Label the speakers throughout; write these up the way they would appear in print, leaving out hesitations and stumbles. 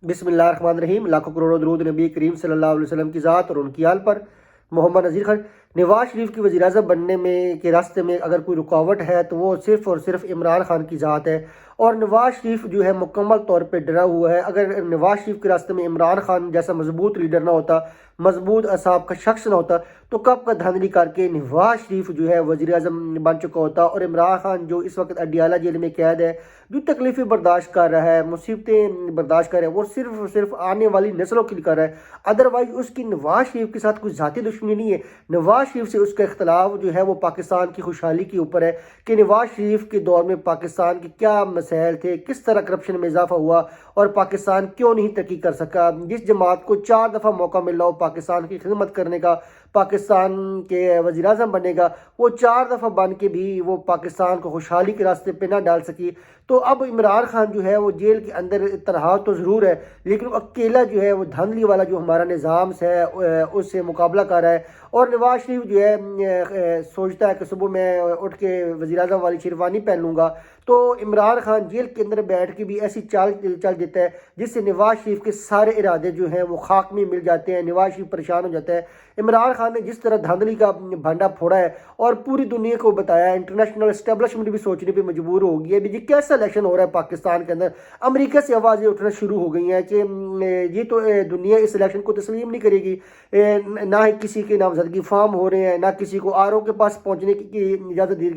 Speaker 1: बिस्मिल्लाहिर्रहमानिर्रहीम। लाखों करोड़ों दरूद नबी करीम सल्लल्लाहु अलैहि वसल्लम की ज़ात और उनकी आल पर। मोहम्मद नज़ीर खान, नवाज शरीफ की वज़ीर आज़म बनने में के रास्ते में अगर कोई रुकावट है तो वो सिर्फ़ और सिर्फ इमरान खान की ज़ात है। और नवाज शरीफ जो है मुकम्मल तौर पे डरा हुआ है। अगर नवाज शरीफ के रास्ते में इमरान खान जैसा मजबूत लीडर ना होता, मजबूत असाब का शख्स ना होता, तो कब का धांधली करके नवाज शरीफ जो है वज़ीर आज़म बन चुका होता। और इमरान खान जो इस वक्त अडियाला जेल में कैद है, जो तकलीफ़ें बर्दाश्त कर रहा है, मुसीबतें बर्दाश्त कर रहा है, वो सिर्फ और सिर्फ आने वाली नस्लों के लिए कर रहा है। अदरवाइज उसकी नवाज शरीफ के साथ कुछ ज़ाती दुश्मनी नहीं है। नवाज शरीफ से उसका इख्तलाफ जो है वो पाकिस्तान की खुशहाली के ऊपर है कि नवाज शरीफ के दौर में पाकिस्तान के क्या मसाइल थे, किस तरह करप्शन में इजाफा हुआ और पाकिस्तान क्यों नहीं तरक्की कर सका। जिस जमात को 4 दफ़ा मौका मिला हो पाकिस्तान की खिदमत करने का, पाकिस्तान के वज़ीर आज़म बनेगा, वो 4 दफ़ा बन के भी वो पाकिस्तान को खुशहाली के रास्ते पे ना डाल सकी। तो अब इमरान खान जो है वो जेल के अंदर तनहा तो ज़रूर है, लेकिन अकेला जो है वो धांधली वाला जो हमारा निज़ाम है उससे मुकाबला कर रहा है। और नवाज शरीफ जो है सोचता है कि सुबह मैं उठ के वज़ीर आज़म वाली शेरवानी पहन लूँगा, तो इमरान खान जेल के अंदर बैठ के भी ऐसी चाल चल देता है जिससे नवाज शरीफ के सारे इरादे जो हैं वो खाक में मिल जाते हैं। नवाज शरीफ परेशान हो जाता है। इमरान खान ने जिस तरह धांधली का भांडा फोड़ा है और पूरी दुनिया को बताया, इंटरनेशनल एस्टेब्लिशमेंट भी सोचने पे मजबूर हो गई है जी कैसा इलेक्शन हो रहा है पाकिस्तान के अंदर। अमेरिका से आवाज़ें उठना शुरू हो गई हैं कि ये तो दुनिया इस इलेक्शन को तस्लीम नहीं करेगी। ना ही किसी के नामजदगी फार्म हो रहे हैं, ना किसी को आर ओ के पास पहुंचने की इजाज़त दी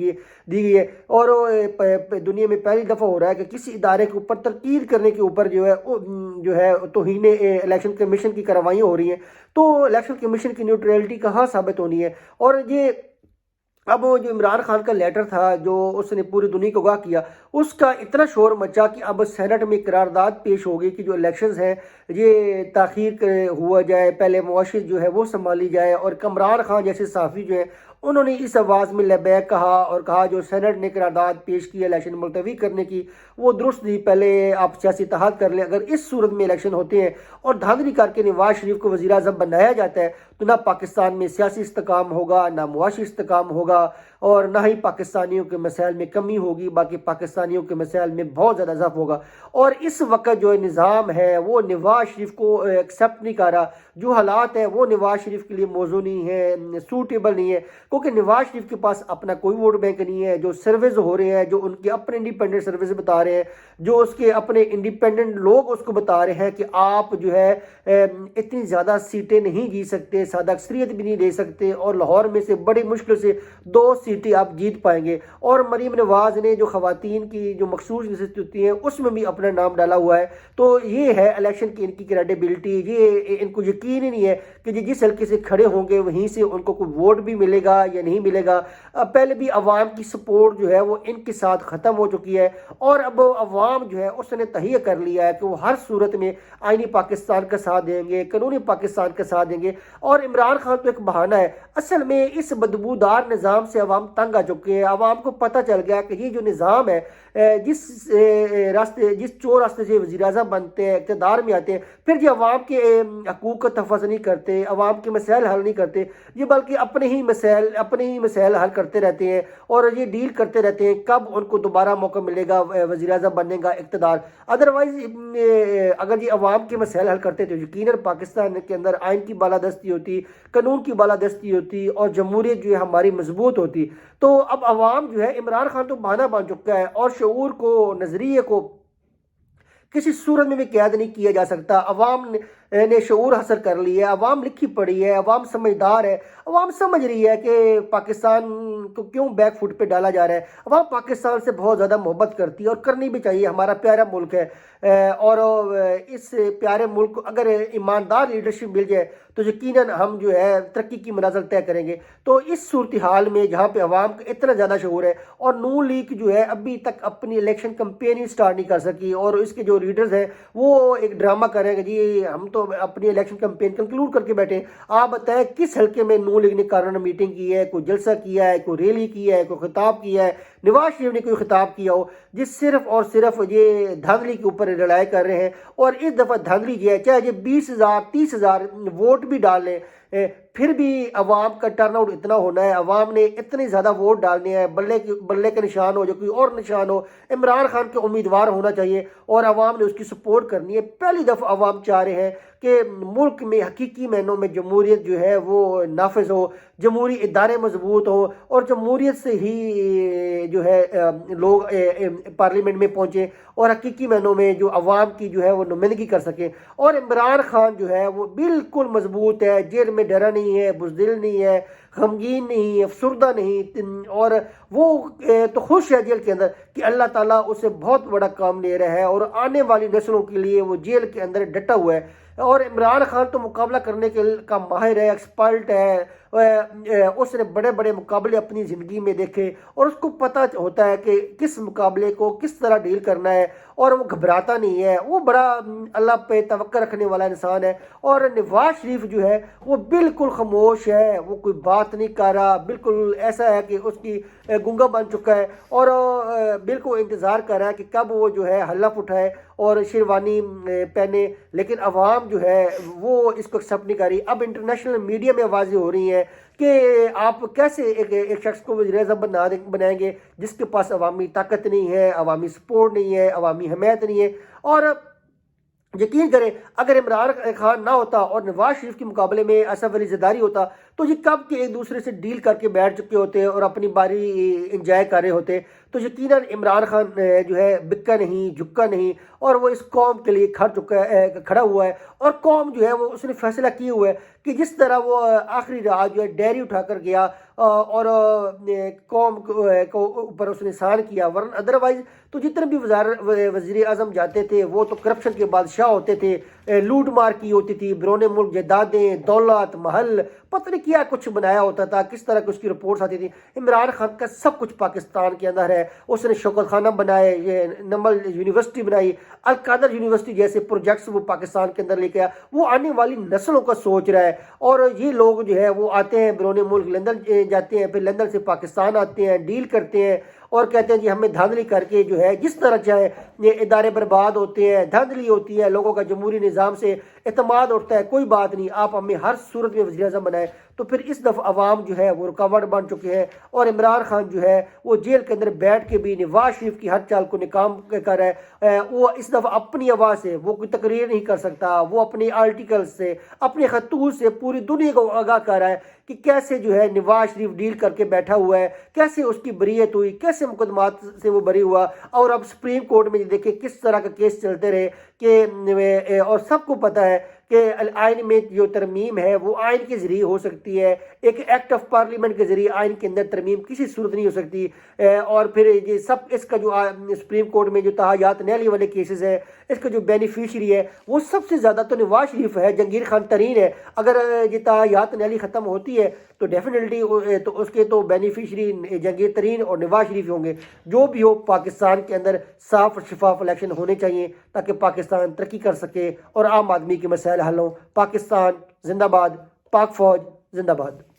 Speaker 1: गई है। और दुनिया में पहली दफ़ा हो रहा है कि किसी इदारे के ऊपर तनकीद करने के ऊपर जो है तौहीन इलेक्शन कमीशन की कार्रवाइयाँ हो रही हैं। तो इलेक्शन कमीशन की न्यूट्रलिटी कहाँ साबित होनी है। और ये अब वो जो इमरान खान का लेटर था जो उसने पूरी दुनिया को आगाह किया, उसका इतना शोर मचा कि अब सेनेट में करारदाद पेश हो गई कि जो इलेक्शंस हैं ये ताख़ीर हुआ जाए, पहले मुआशिर जो है वो संभाली जाए। और कमरान खान जैसे सहाफ़ी जो है उन्होंने इस आवाज़ में लबैक कहा और कहा जो सेनेट ने करारदाद पेश की इलेक्शन मुलतवी करने की वो दुरुस्त नहीं, पहले आप सियासी इत्तेहाद कर लें। अगर इस सूरत में इलेक्शन होते हैं और धांधली करके नवाज शरीफ को वज़ीर आज़म बनाया जाता है तो ना पाकिस्तान में सियासी इस्तेकाम होगा, ना मुआशी इस्तेकाम होगा, और ना ही पाकिस्तानियों के मसाइल में कमी होगी, बाकी पाकिस्तानियों के मसाइल में बहुत ज़्यादा इजाफा होगा। और इस वक्त जो निज़ाम है वो नवाज शरीफ को एक्सेप्ट नहीं कर रहा। जो हालात है वो नवाज शरीफ के लिए मौजू नहीं है, सूटेबल नहीं है, क्योंकि नवाज शरीफ के पास अपना कोई वोट बैंक नहीं है। जो सर्वेज हो रहे हैं, जो उनके अपने इंडिपेंडेंट सर्वेज बता रहे हैं, जो उसके अपने इंडिपेंडेंट लोग उसको बता रहे हैं कि आप जो है इतनी ज़्यादा सीटें नहीं जीत सकते, सादा अक्सरियत भी नहीं दे सकते, और लाहौर में से बड़ी मुश्किल से 2 सीटें आप जीत पाएंगे। और मरीम नवाज ने जो खवातीन की जो मखसूस नशिस्त होती हैं उसमें भी अपना नाम डाला हुआ है। तो ये है इलेक्शन की इनकी क्रेडिबिलिटी। ये इनको यकीन ही नहीं है कि जिस हल्के से खड़े होंगे वहीं से उनको कोई वोट भी मिलेगा या नहीं मिलेगा। पहले भी अवाम की सपोर्ट जो है वो इनके साथ ख़त्म हो चुकी है, और अब अवाम जो है उसने तहिया कर लिया है कि वो हर सूरत में आईनी पाकिस्तान का साथ देंगे, कानूनी पाकिस्तान का साथ देंगे। और इमरान खान तो एक बहाना है, असल में इस बदबूदार निज़ाम से अवाम तंग आ चुके हैं। अवाम को पता चल गया कि ये जो निज़ाम है, जिस चोर रास्ते से वज़ीर आज़म बनते हैं, इक़्तिदार में आते हैं, फिर ये अवाम के हकूक़ का तहफ़्फ़ुज़ नहीं करते, अवाम के मसाइल हल नहीं करते, ये बल्कि अपने ही मसाइल हल करते रहते हैं और ये डील करते रहते हैं कब उनको दोबारा मौका मिलेगा वज़ीर आज़म बनने का इक़्तिदार। अदरवाइज़ अगर ये अवाम के मसाइल हल करते तो यकीनन पाकिस्तान के अंदर आइन की बालादस्ती होती, कानून की बालादस्ती होती और जमहूरियत जो है हमारी मजबूत होती। तो अब अवाम जो है, इमरान खान तो बहाना बन चुका है और शऊर को, नज़रिए को किसी सूरत में भी कैद नहीं किया जा सकता। अवाम ने शऊर हासिल कर लिया है, अवाम लिखी पड़ी है, अवाम समझदार है, अवाम समझ रही है कि पाकिस्तान को क्यों बैक फुट पे डाला जा रहा है। अवाम पाकिस्तान से बहुत ज़्यादा मोहब्बत करती है और करनी भी चाहिए, हमारा प्यारा मुल्क है। और इस प्यारे मुल्क को अगर ईमानदार लीडरशिप मिल जाए तो यकीनन हम जो है तरक्की की मनाज़िल तय करेंगे। तो इस सूरत हाल में जहाँ पे अवाम का इतना ज़्यादा शऊर है और नून लीग जो है अभी तक अपनी इलेक्शन कैंपेन ही स्टार्ट नहीं कर सकी, और इसके जो लीडर्स हैं वो एक ड्रामा करेंगे जी हम तो अपनी इलेक्शन कैंपेन कंक्लूड करके बैठे। आप बताएं किस हल्के में नून लीग ने कारण मीटिंग की है, कोई जलसा किया है, कोई रैली किया है, कोई खिताब किया है। نواز شریف نے کوئی خطاب کیا ہو جس صرف اور صرف یہ دھاندلی کے اوپر رلائی کر رہے ہیں، اور اس دفعہ دھاندلی یہ ہے چاہے یہ 20,000 30,000 ووٹ بھی ڈال لیں، پھر بھی عوام کا ٹرن آؤٹ اتنا ہونا ہے، عوام نے اتنے زیادہ ووٹ ڈالنے ہیں، بلے کے نشان ہو جو کوئی اور نشان ہو، عمران خان کے امیدوار ہونا چاہیے اور عوام نے اس کی سپورٹ کرنی ہے۔ پہلی دفعہ عوام چاہ رہے ہیں کہ ملک میں حقیقی معنوں میں جمہوریت جو ہے وہ نافذ ہو، جمہوری ادارے مضبوط ہوں، اور جمہوریت سے ہی جو ہے لوگ پارلیمنٹ میں پہنچیں اور حقیقی معنوں میں جو عوام کی جو ہے وہ نمائندگی کر سکیں۔ اور عمران خان جو ہے وہ بالکل مضبوط ہے، جیل میں ڈرا نہیں ہے، بزدل نہیں ہے، غمگین نہیں، افسردہ نہیں، اور وہ تو خوش ہے جیل کے اندر کہ اللہ تعالیٰ اسے بہت بڑا کام لے رہا ہے اور آنے والی نسلوں کے لیے وہ جیل کے اندر ڈٹا ہوا ہے۔ اور عمران خان تو مقابلہ کرنے کا ماہر ہے، ایکسپرٹ ہے، اس نے بڑے بڑے مقابلے اپنی زندگی میں دیکھے اور اس کو پتہ ہوتا ہے کہ کس مقابلے کو کس طرح ڈیل کرنا ہے، اور وہ گھبراتا نہیں ہے، وہ بڑا اللہ پہ توقع رکھنے والا انسان ہے۔ اور نواز شریف جو ہے وہ بالکل خاموش ہے، وہ کوئی بات نہیں کر رہا، بالکل ایسا ہے کہ اس کی گنگا بن چکا ہے، اور بالکل انتظار کر رہا ہے کہ کب وہ جو ہے حلف اٹھائے اور شیروانی پہنے، لیکن عوام جو ہے وہ اس کو ایکسیپٹ نہیں کر رہی۔ اب انٹرنیشنل میڈیا میں آوازیں ہو رہی ہیں کہ آپ کیسے ایک شخص کو وزیر اعظم بنائیں گے جس کے پاس عوامی طاقت نہیں ہے، عوامی سپورٹ نہیں ہے، عوامی حمایت نہیں ہے۔ اور یقین کریں اگر عمران خان نہ ہوتا اور نواز شریف کے مقابلے میں اسف علی زرداری ہوتا تو یہ کب کے ایک دوسرے سے ڈیل کر کے بیٹھ چکے ہوتے اور اپنی باری انجوائے کر رہے ہوتے۔ تو یقیناً عمران خان جو ہے بکا نہیں، جھکا نہیں، اور وہ اس قوم کے لیے کھڑا ہوا ہے، اور قوم جو ہے وہ اس نے فیصلہ کیا ہوا ہے کہ جس طرح وہ آخری رات جو ہے ڈیری اٹھا کر گیا اور قوم کو اوپر اس نے احسان کیا، ورنہ ادروائز تو جتنے بھی وزیر اعظم جاتے تھے وہ تو کرپشن کے بادشاہ ہوتے تھے، لوٹ مار کی ہوتی تھی، بیرون ملک جائیدادیں، دولت، محل، پتہ نہیں کیا کچھ بنایا ہوتا تھا، کس طرح کی اس کی رپورٹس آتی تھی۔ عمران خان کا سب کچھ پاکستان کے اندر ہے، اس نے شوکت خانہ بنائے، یہ نمل یونیورسٹی بنائی، القادر یونیورسٹی جیسے پروجیکٹس وہ پاکستان کے اندر لے کے آیا، وہ آنے والی نسلوں کا سوچ رہا ہے۔ اور یہ لوگ جو ہے وہ آتے ہیں بیرون ملک، لندن جاتے ہیں، پھر لندن سے پاکستان آتے ہیں، ڈیل کرتے ہیں اور کہتے ہیں جی ہمیں دھاندلی کر کے جو ہے جس طرح چاہے یہ ادارے برباد ہوتے ہیں، دھاندلی ہوتی ہے، لوگوں کا جمہوری نظام سے اعتماد اٹھتا ہے، کوئی بات نہیں، آپ ہمیں ہر صورت میں وزیر اعظم بنائیں۔ تو پھر اس دفعہ عوام جو ہے وہ رکاوٹ بن چکے ہیں، اور عمران خان جو ہے وہ جیل کے اندر بیٹھ کے بھی نواز شریف کی ہر چال کو ناکام کر رہا ہے۔ وہ اس دفعہ اپنی آواز سے وہ کوئی تقریر نہیں کر سکتا، وہ اپنی آرٹیکل سے، اپنے خطوط سے پوری دنیا کو آگاہ کر رہا ہے کہ کیسے جو ہے نواز شریف ڈیل کر کے بیٹھا ہوا ہے، کیسے اس کی بریت ہوئی، کیسے مقدمات سے وہ بری ہوا، اور اب سپریم کورٹ میں دیکھیں کس طرح کا کیس چلتے رہے کہ اور سب کو پتہ ہے کہ آئین میں جو ترمیم ہے وہ آئین کے ذریعے ہو سکتی ہے، ایک ایکٹ آف پارلیمنٹ کے ذریعے آئین کے اندر ترمیم کسی صورت نہیں ہو سکتی۔ اور پھر یہ سب اس کا جو سپریم کورٹ میں جو تحایات نیلی والے کیسز ہے، اس کا جو بینیفیشری ہے وہ سب سے زیادہ تو نواز شریف ہے، جہانگیر خان ترین ہے۔ اگر یہ تحایات نیلی ختم ہوتی ہے تو ڈیفینیٹلی تو اس کے تو بینیفیشری جہانگیر ترین اور نواز شریف ہوں گے۔ جو بھی ہو پاکستان کے اندر صاف اور شفاف الیکشن ہونے چاہیے تاکہ پاکستان ترقی کر سکے اور عام آدمی کے مسائل حل ہوں۔ پاکستان زندہ باد، پاک فوج زندہ باد۔